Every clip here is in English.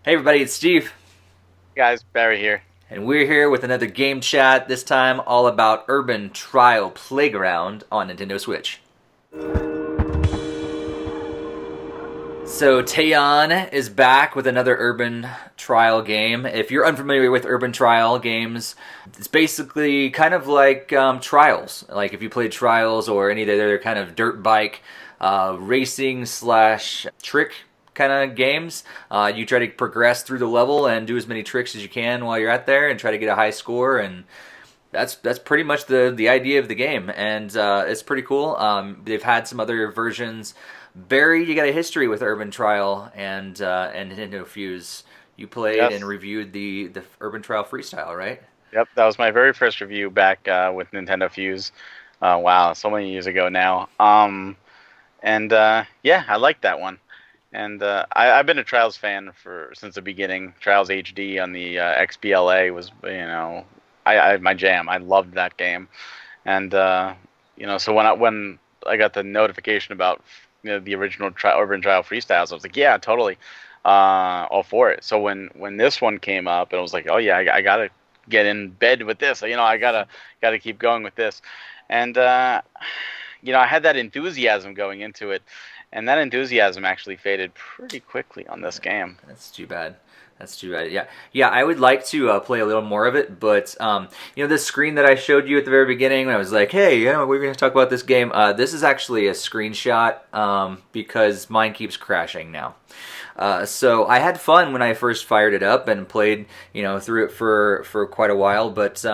Hey everybody, it's Steve, Guys, Barry here. and we're here with another game chat, this time all about Urban Trial Playground on Nintendo Switch. So Taeyon is back with another Urban Trial game. If you're unfamiliar with Urban Trial games, it's basically kind of like Trials. Like if you played Trials or any of the other kind of dirt bike racing slash trick kind of games. You try to progress through the level and do as many tricks as you can while you're out there and try to get a high score. And that's pretty much the idea of the game, and it's pretty cool. They've had some other versions. Barry, you got a history with Urban Trial and Nintendo Fuse. You played and Yes. reviewed the Urban Trial Freestyle, right? Yep, that was my very first review back with Nintendo Fuse. Wow, so many years ago now. Yeah, I like that one. And I've been a Trials fan since the beginning. Trials HD on the XBLA was, my jam. I loved that game. And so when I got the notification about the original Urban Trial Freestyles, I was like, yeah, totally, all for it. So when this one came up, and I was like, oh yeah, I gotta get in bed with this. I gotta keep going with this. And I had that enthusiasm going into it, and that enthusiasm actually faded pretty quickly on this game. That's too bad. That's too bad. Yeah. I would like to play a little more of it, but this screen that I showed you at the very beginning, when I was like, "Hey, we're going to talk about this game." This is actually a screenshot because mine keeps crashing now. So I had fun when I first fired it up and played, through it for quite a while, but.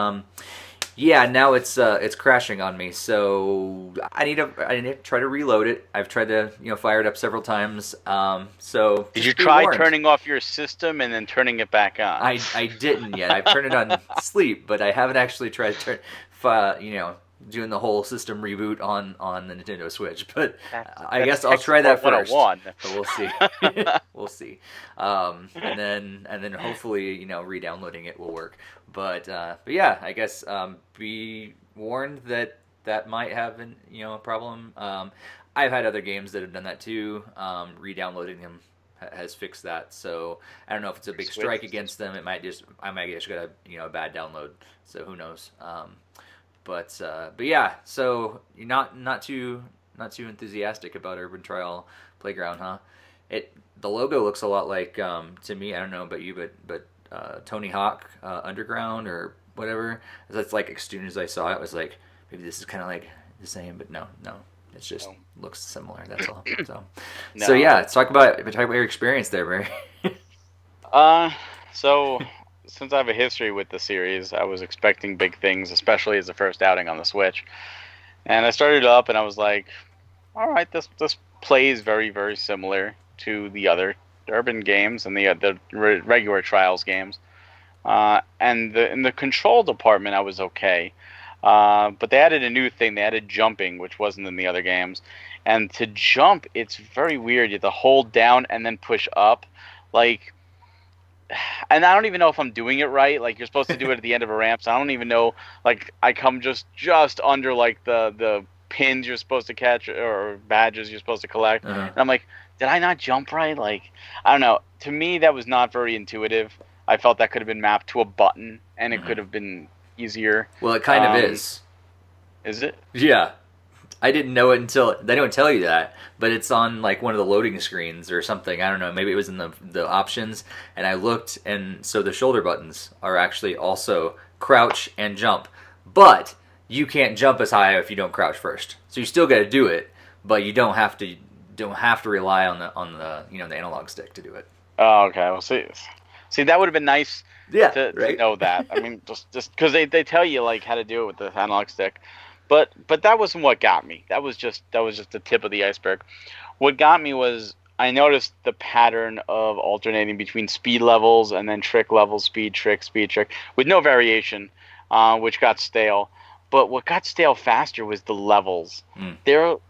Yeah, now it's crashing on me, so I need to try to reload it. I've tried to fire it up several times. So Did you just be try warned. turning off your system and then turning it back on? I didn't yet. I've turned it on sleep, but I haven't actually tried to doing the whole system reboot on the Nintendo Switch. But I guess I'll try that first. 101. But we'll see. We'll see. And then hopefully re-downloading it will work. But yeah, I guess be warned that that might have a problem. I've had other games that have done that too. Re-downloading them has fixed that. So I don't know if it's a big strike against them. I might just got a bad download. So who knows? But yeah. So you're not too enthusiastic about Urban Trial Playground, huh? The logo looks a lot like to me. I don't know about you, but Tony Hawk Underground or whatever. That's like as soon as I saw it, I was like, maybe this is kind of like the same, but no. It's just looks similar. That's all. So, No. so yeah, talk about your experience there, Barry. So since I have a history with the series, I was expecting big things, especially as the first outing on the Switch. And I started up, and I was like, all right, this plays very, very similar to the other Urban games and the regular Trials games. And in the control department, I was okay. But they added a new thing. They added jumping, which wasn't in the other games. And to jump, it's very weird. You have to hold down and then push up. And I don't even know if I'm doing it right. Like, you're supposed to do it at the end of a ramp, so I don't even know. Like, I come just under, like, the pins you're supposed to catch or badges you're supposed to collect. Uh-huh. And I'm like, did I not jump right? Like, I don't know. To me, that was not very intuitive. I felt that could have been mapped to a button, and it could have been easier. Well, it kind of is. Is it? Yeah. I didn't know it until they don't tell you that, but it's on like one of the loading screens or something. I don't know. Maybe it was in the options, and I looked, and so the shoulder buttons are actually also crouch and jump, but you can't jump as high if you don't crouch first. So you still got to do it, but you don't have to rely on the the analog stick to do it. Oh, okay. Well, see, that would have been nice. Yeah, to right. know that. I mean, just because they tell you like how to do it with the analog stick, but that wasn't what got me. That was just the tip of the iceberg. What got me was I noticed the pattern of alternating between speed levels and then trick levels, speed trick, with no variation, which got stale. But what got stale faster was the levels. Mm.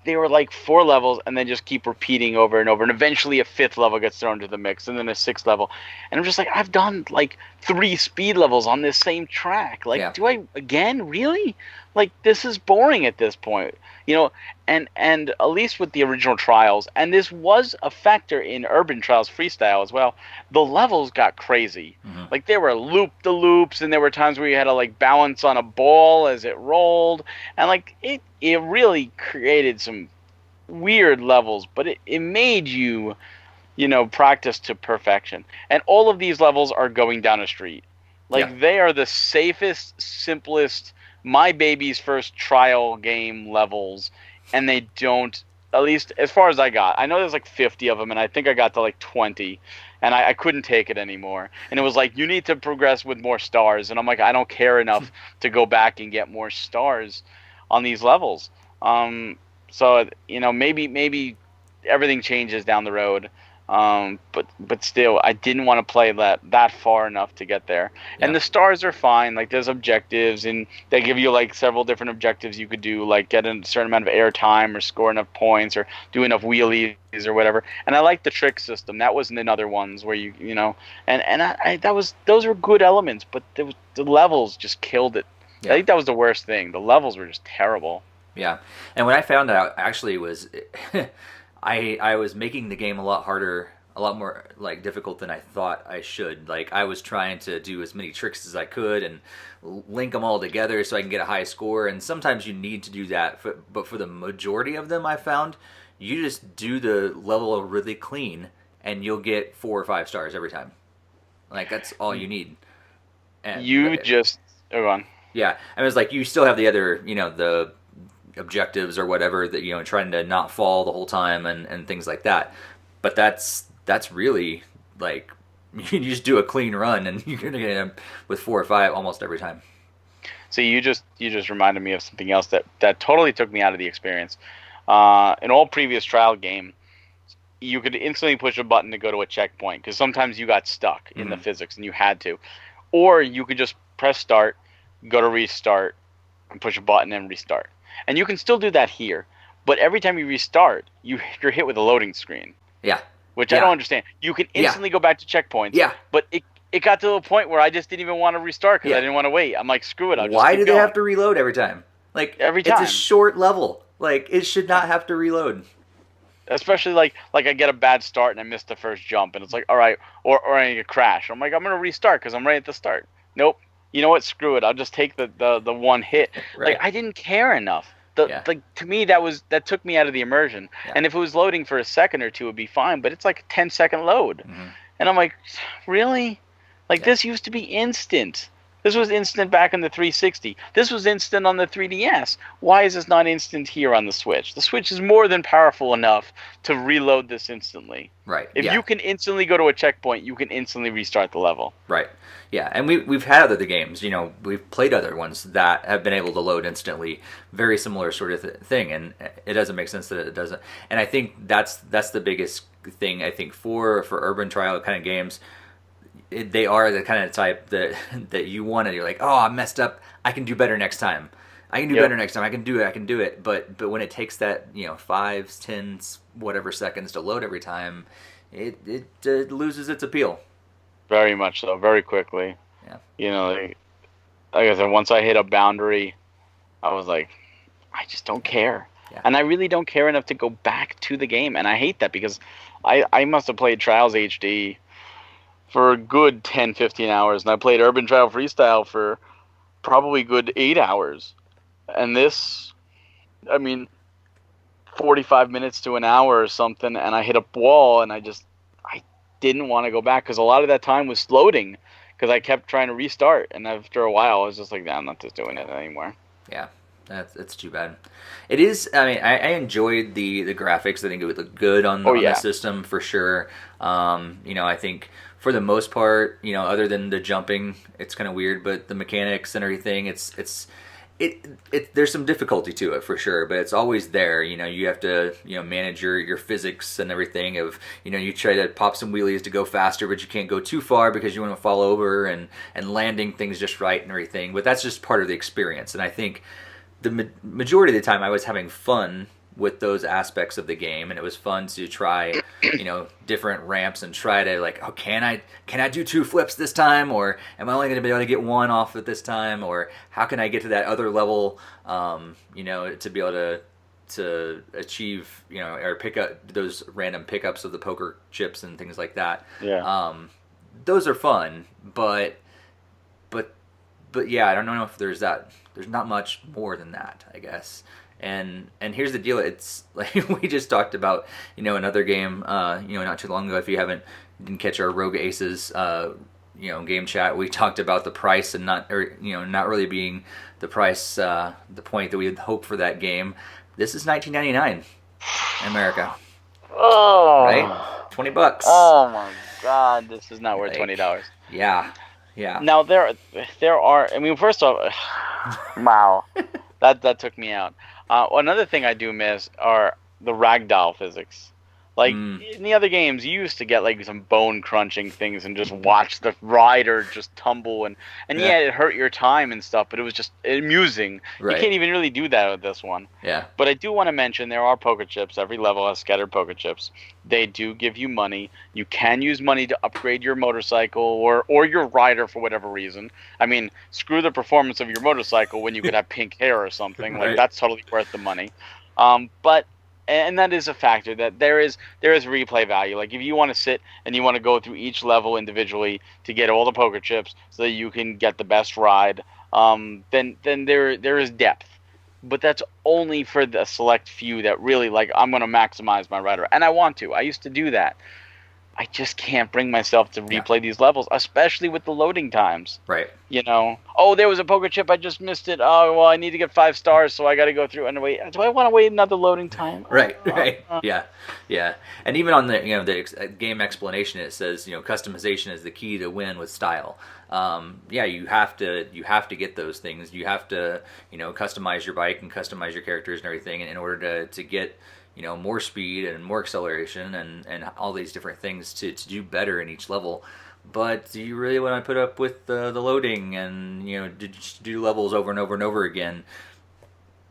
they were like 4 levels and then just keep repeating over and over, and eventually a fifth level gets thrown into the mix and then a sixth level, and I'm just like, I've done like 3 speed levels on this same track. Like, Yeah. do I again? Really? Like, this is boring at this point, you know. And at least with the original Trials, and this was a factor in Urban Trials Freestyle as well, the levels got crazy. Hmm. Like, there were loop the loops, and there were times where you had to like balance on a ball as it rolled, and like it really created some weird levels, but it made you, practice to perfection. And all of these levels are going down a street. Yeah. Like, they are the safest, simplest, my baby's first trial game levels, and they don't, at least as far as I got. I know there's like 50 of them, and I think I got to like 20, and I couldn't take it anymore. And it was like, you need to progress with more stars, and I'm like, I don't care enough to go back and get more stars on these levels. So maybe everything changes down the road. But still, I didn't want to play that far enough to get there. Yeah. And the stars are fine. Like, there's objectives, and they give you like several different objectives you could do, like get a certain amount of air time, or score enough points, or do enough wheelies or whatever. And I like the trick system. That wasn't in other ones where those were good elements, but the levels just killed it. Yeah. I think that was the worst thing. The levels were just terrible. Yeah. And when I found out, actually, was I was making the game a lot harder, a lot more like difficult than I thought I should. Like, I was trying to do as many tricks as I could and link them all together so I can get a high score. And sometimes you need to do that, but for the majority of them, I found you just do the level really clean, and you'll get 4 or 5 stars every time. Like, that's all you need. And Go on. yeah, I mean, it's like you still have the other, the objectives or whatever that, trying to not fall the whole time and things like that. But that's really like you just do a clean run and you're gonna get them with 4 or 5 almost every time. So you just reminded me of something else that totally took me out of the experience. In all previous trial game, you could instantly push a button to go to a checkpoint because sometimes you got stuck in the physics and you had to, or you could just press start, go to restart, and push a button and restart. And you can still do that here, but every time you restart, you're hit with a loading screen. Yeah. Which I don't understand. You can instantly go back to checkpoints. Yeah. But it got to a point where I just didn't even want to restart because I didn't want to wait. I'm like, screw it. Why do they have to reload every time? Like, every time. It's a short level. Like, it should not have to reload. Especially like I get a bad start and I miss the first jump and it's like, all right, or I get a crash. I'm like, I'm gonna restart because I'm right at the start. Nope. You know what? Screw it. I'll just take the one hit. Right. Like, I didn't care enough. Like, to me, that took me out of the immersion. Yeah. And if it was loading for a second or two, it'd be fine. But it's like a 10-second load, and I'm like, really? Like, this used to be instant. This was instant back on the 360. This was instant on the 3DS. Why is this not instant here on the Switch? The Switch is more than powerful enough to reload this instantly. Right. If you can instantly go to a checkpoint, you can instantly restart the level. Right. Yeah, and we've had other games, we've played other ones that have been able to load instantly, very similar sort of thing, and it doesn't make sense that it doesn't. And I think that's the biggest thing, I think, for urban trial kind of games. They are the kind of type that you want to. You're like, oh, I messed up. I can do better next time. I can do better next time. I can do it. But when it takes that 5s, 10s, whatever seconds to load every time, it loses its appeal. Very much so. Very quickly. Yeah. Like I said, once I hit a boundary, I was like, I just don't care. Yeah. And I really don't care enough to go back to the game. And I hate that because I must have played Trials HD for a good 10, 15 hours. And I played Urban Trial Freestyle for probably good 8 hours. And this, 45 minutes to an hour or something. And I hit a wall and I didn't want to go back because a lot of that time was loading because I kept trying to restart. And after a while, I was just like, nah, I'm not just doing it anymore. Yeah. It's too bad. It is. I mean, I enjoyed the graphics. I think it would look good on the system for sure. I think for the most part, other than the jumping, it's kind of weird. But the mechanics and everything, there's some difficulty to it for sure. But it's always there. You have to manage your physics and everything. Of you try to pop some wheelies to go faster, but you can't go too far because you want to fall over and landing things just right and everything. But that's just part of the experience. And I think the majority of the time I was having fun with those aspects of the game, and it was fun to try, different ramps and try to like, oh, can I do 2 flips this time, or am I only going to be able to get 1 off at this time, or how can I get to that other level, to be able to achieve, or pick up those random pickups of the poker chips and things like that. Yeah. Those are fun, but yeah, I don't know if there's not much more than that, I guess. And here's the deal: it's like we just talked about, another game, not too long ago. If you didn't catch our Rogue Aces, game chat, we talked about the price and not really being the price, the point that we had hoped for that game. This is $19.99 in America. Oh, right, $20. Oh my God, this is not worth $20. Yeah. Now there are. I mean, first off, wow, that took me out. Another thing I do miss are the ragdoll physics. Like in the other games, you used to get like some bone crunching things and just watch the rider just tumble and yeah, it hurt your time and stuff, but it was just amusing. Right. You can't even really do that with this one. Yeah. But I do want to mention there are poker chips. Every level has scattered poker chips. They do give you money. You can use money to upgrade your motorcycle or your rider for whatever reason. I mean, screw the performance of your motorcycle when you could have pink hair or something. Like that's totally worth the money. But and that is a factor, that there is replay value. Like if you want to sit and you want to go through each level individually to get all the poker chips so that you can get the best ride, then there is depth. But that's only for the select few that really like, I'm going to maximize my rider. And I want to. I used to do that. I just can't bring myself to replay these levels, especially with the loading times. Right. Oh, there was a poker chip, I just missed it. Oh, well, I need to get 5 stars, so I got to go through and wait. Do I want to wait another loading time? Right. Yeah. And even on the the game explanation, it says customization is the key to win with style. You have to get those things. You have to customize your bike and customize your characters and everything in order to get more speed and more acceleration and all these different things to do better in each level. But do you really want to put up with the loading and do levels over and over and over again?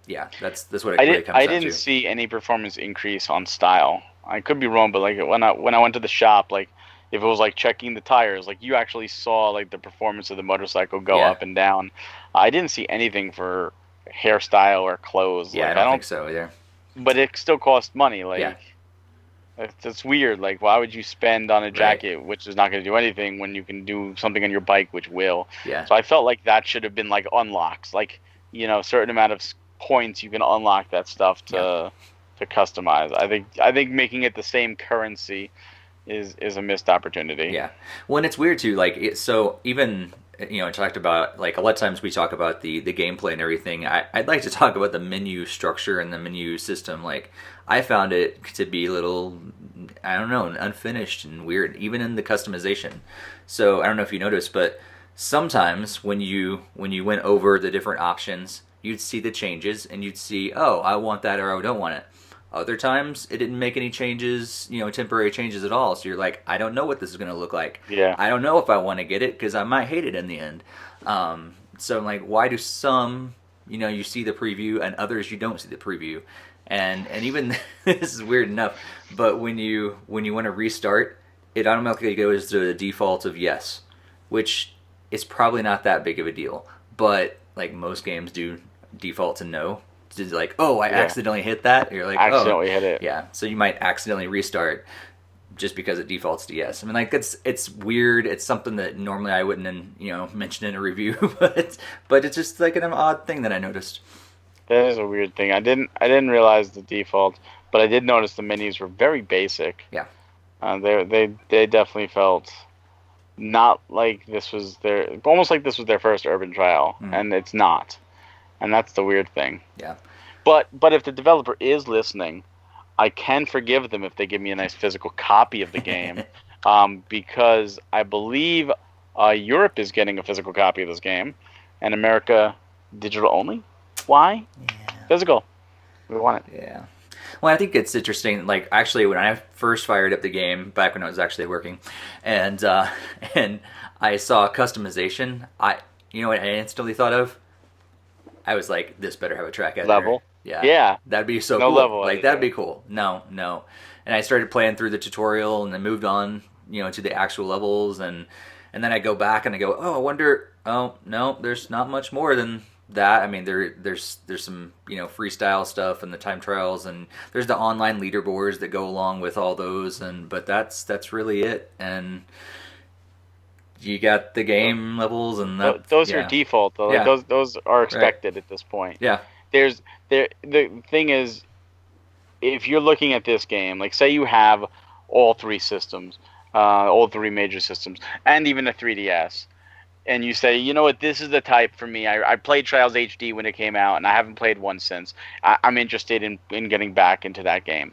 Yeah, that's what it really comes down to. I didn't see any performance increase on style. I could be wrong, but like when I went to the shop, like if it was like checking the tires, like you actually saw like the performance of the motorcycle go up and down. I didn't see anything for hairstyle or clothes. Yeah, like, I don't think so either. But it still costs money. Like, it's weird. Like, why would you spend on a jacket, which is not going to do anything, when you can do something on your bike, which will? Yeah. So I felt like that should have been like unlocks. Like, a certain amount of points you can unlock that stuff to customize. I think making it the same currency is a missed opportunity. Yeah. Well, and it's weird too. Like, so even. I talked about, like, a lot of times we talk about the gameplay and everything. I'd like to talk about the menu structure and the menu system. Like, I found it to be a little, I don't know, unfinished and weird, even in the customization. So I don't know if you noticed, but sometimes when you went over the different options, you'd see the changes and you'd see, oh, I want that or I don't want it. Other times, it didn't make any changes, temporary changes at all. So you're like, I don't know what this is going to look like. Yeah. I don't know if I want to get it because I might hate it in the end. So I'm like, why do some, you see the preview and others you don't see the preview? And even, this is weird enough, but when you want to restart, it automatically goes to the default of yes, which is probably not that big of a deal. But like most games do default to no. It's like, oh, I accidentally hit that. You're like, accidentally hit it. Yeah, so you might accidentally restart just because it defaults to yes. I mean, like it's weird. It's something that normally I wouldn't, mention in a review, but it's just like an odd thing that I noticed. That is a weird thing. I didn't realize the default, but I did notice the menus were very basic. Yeah. They definitely felt not like this was almost like this was their first urban trial, and it's not. And that's the weird thing. Yeah. But if the developer is listening, I can forgive them if they give me a nice physical copy of the game, because I believe Europe is getting a physical copy of this game, and America digital only. Why? Yeah. Physical. We want it. Yeah. Well, I think it's interesting. Like, actually, when I first fired up the game, back when it was actually working, and I saw customization, what I instantly thought of? I was like, this better have a track editor. Level. Yeah, Yeah. that'd be so No cool. level Like that'd editor. be cool. No, no. And I started playing through the tutorial, and then moved on, to the actual levels, and then I go back and I go, oh, I wonder. Oh no, there's not much more than that. I mean, there's some freestyle stuff and the time trials, and there's the online leaderboards that go along with all those, and but that's really it. And you got the Tho- game levels, and that Those are yeah, default though. Like yeah, those are right, expected at this point. yeah, The thing is, if you're looking at this game, like say you have all three systems, all three major systems, and even a 3DS, and you say, you know what, this is the type for me. I played Trials HD when it came out, and I haven't played one since. I'm interested in getting back into that game.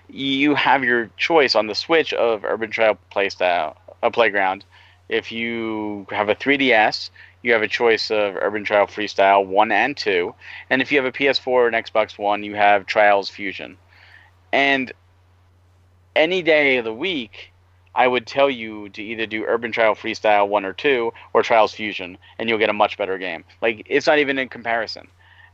You have your choice on the Switch of Urban Trial Playstyle, a Playground. If you have a 3DS, you have a choice of Urban Trial Freestyle 1 and 2. And if you have a PS4 and Xbox One, you have Trials Fusion. And any day of the week, I would tell you to either do Urban Trial Freestyle 1 or 2 or Trials Fusion, and you'll get a much better game. Like, it's not even in comparison.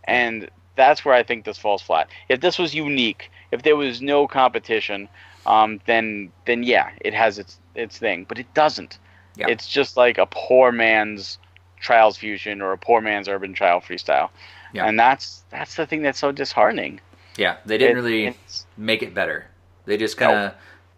yeah, And that's where I think this falls flat. If this was unique, if there was no competition, then yeah, it has its thing. But it doesn't. yeah, It's just like a poor man's Trials Fusion or a poor man's Urban Trial Freestyle. yeah, And that's the thing that's so disheartening. yeah. They didn't really It's make it better. They just kind no. of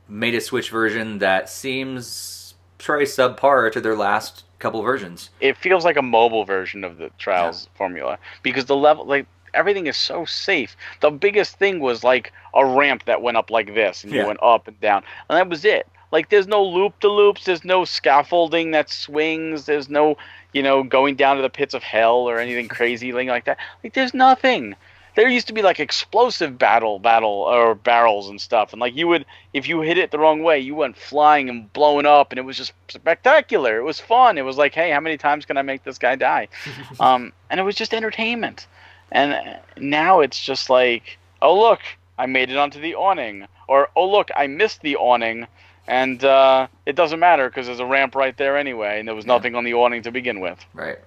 made a Switch version that seems probably subpar to their last couple versions. It feels like a mobile version of the Yeah, Trials formula because the level, like everything is so safe. The biggest thing was like a ramp that went up like this, and you yeah, went up and down, and that was it. Like there's no loop to loops, there's no scaffolding that swings, there's no going down to the pits of hell or anything crazy like that. Like there's nothing. There used to be like explosive battle or barrels and stuff, and like you would, if you hit it the wrong way, you went flying and blowing up, and it was just spectacular. It was fun. It was like, hey, how many times can I make this guy die? And it was just entertainment. And now it's just like, oh look, I made it onto the awning, or oh look, I missed the awning, and it doesn't matter because there's a ramp right there anyway, and there was yeah, nothing on the awning to begin with. right.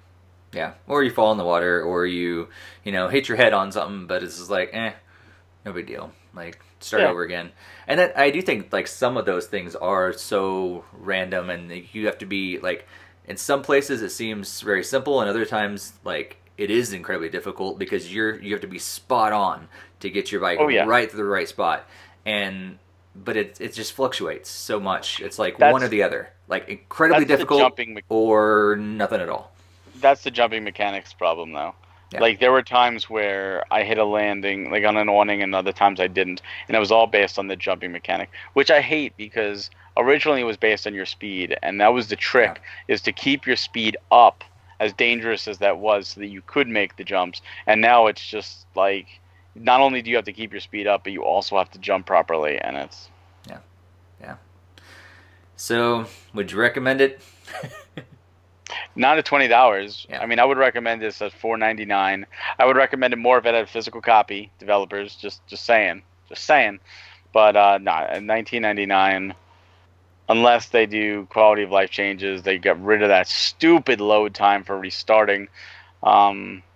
Yeah, or you fall in the water, or you hit your head on something, but it's just like, no big deal. Like start Yeah. over again. And then I do think like some of those things are so random, and you have to be like, in some places it seems very simple, and other times like it is incredibly difficult because you have to be spot on to get your bike Oh yeah. right to the right spot, and but it just fluctuates so much. It's like one or That's the other, like incredibly that's the difficult jumping or nothing at all. that's the jumping mechanics problem though. Yeah. Like there were times where I hit a landing like on an awning and other times I didn't. And it was all based on the jumping mechanic, which I hate because originally it was based on your speed and that was the Yeah. trick is to keep your speed up as dangerous as that was so that you could make the jumps. And now it's just like not only do you have to keep your speed up, but you also have to jump properly and it's Yeah. Yeah. So, would you recommend it? not at $20. Yeah. I mean, I would recommend this at $4.99. I would recommend it more if it had a physical copy. Developers, just saying, just saying. But not at $19.99. Unless they do quality of life changes, they get rid of that stupid load time for restarting.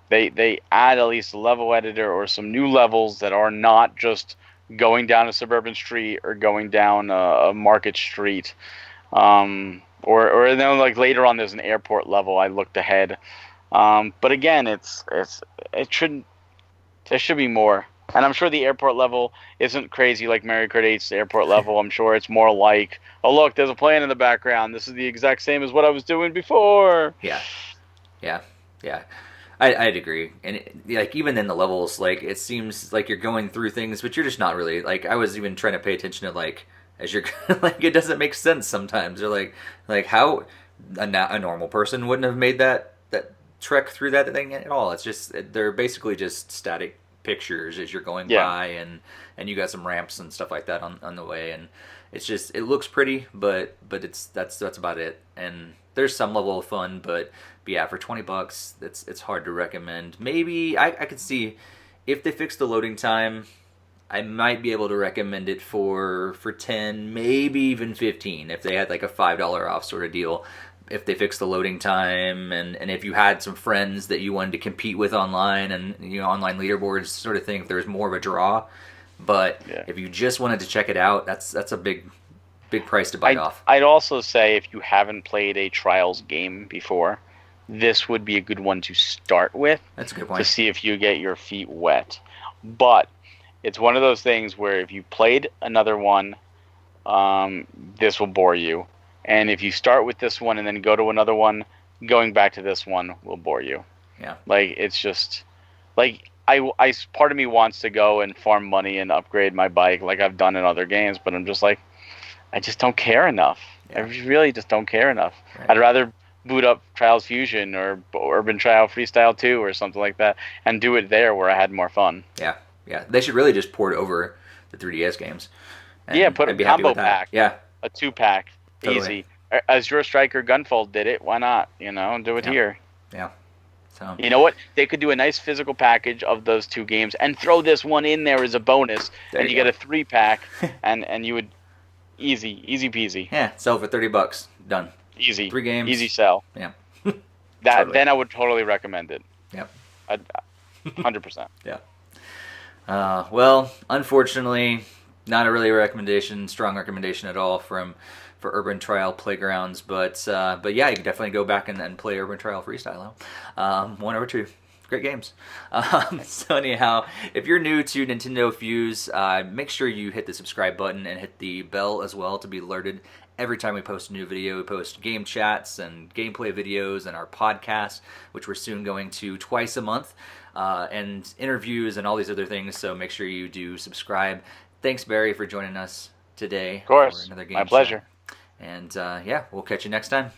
They add at least a level editor or some new levels that are not just going down a suburban street or going down a market street. Or then like later on there's an airport level. I looked ahead, but again it shouldn't. There should be more, and I'm sure the airport level isn't crazy like Mario Kart 8's airport level. I'm sure it's more like, oh look, there's a plane in the background. This is the exact same as what I was doing before. Yeah. Yeah. Yeah. I'd agree. And like even in the levels, like it seems like you're going through things, but you're just not really. Like I was even trying to pay attention to like as you're like it doesn't make sense sometimes. They're like how a normal person wouldn't have made that trek through that thing at all. It's just they're basically just static pictures as you're going Yeah, by, and you got some ramps and stuff like that on the way, and it's just it looks pretty, but that's about it. And there's some level of fun, but yeah, for $20, it's hard to recommend. Maybe I could see if they fix the loading time, I might be able to recommend it for 10, maybe even 15 if they had like a $5 off sort of deal. if they fix the loading time, and if you had some friends that you wanted to compete with online, and online leaderboards sort of thing, if there's more of a draw. But if you just wanted to check it out, that's a big price to bite off. I'd also say if you haven't played a Trials game before, this would be a good one to start with. That's a good point. To see if you get your feet wet. But it's one of those things where if you played another one, this will bore you. And if you start with this one and then go to another one, going back to this one will bore you. Yeah. Like, it's just... Like, I part of me wants to go and farm money and upgrade my bike like I've done in other games, but I'm just like, I just don't care enough. Yeah. I really just don't care enough. Right. I'd rather boot up Trials Fusion or Urban Trial Freestyle 2 or something like that and do it there where I had more fun. Yeah. They should really just port over the 3DS games. Put a combo pack. Yeah. A 2-pack. Totally. Easy. Azure Striker Gunfold did it. Why not? Do it here. Yeah. So. You know what? They could do a nice physical package of those 2 games and throw this one in there as a bonus, and you get a 3-pack, and you would easy peasy. Yeah, sell for $30. Done. Easy. 3 games. Easy sell. Yeah. Then I would totally recommend it. Yep. 100%. Yeah. Well, unfortunately, not a really strong recommendation at all for Urban Trial Playgrounds, but yeah, you can definitely go back and play Urban Trial Freestyle. 1 or 2. Great games. So anyhow, if you're new to Nintendo Fuse, make sure you hit the subscribe button and hit the bell as well to be alerted every time we post a new video. We post game chats and gameplay videos and our podcast, which we're soon going to twice a month, and interviews and all these other things, so make sure you do subscribe. Thanks, Barry, for joining us today. Of course. For another game My pleasure. Chat. And yeah, we'll catch you next time.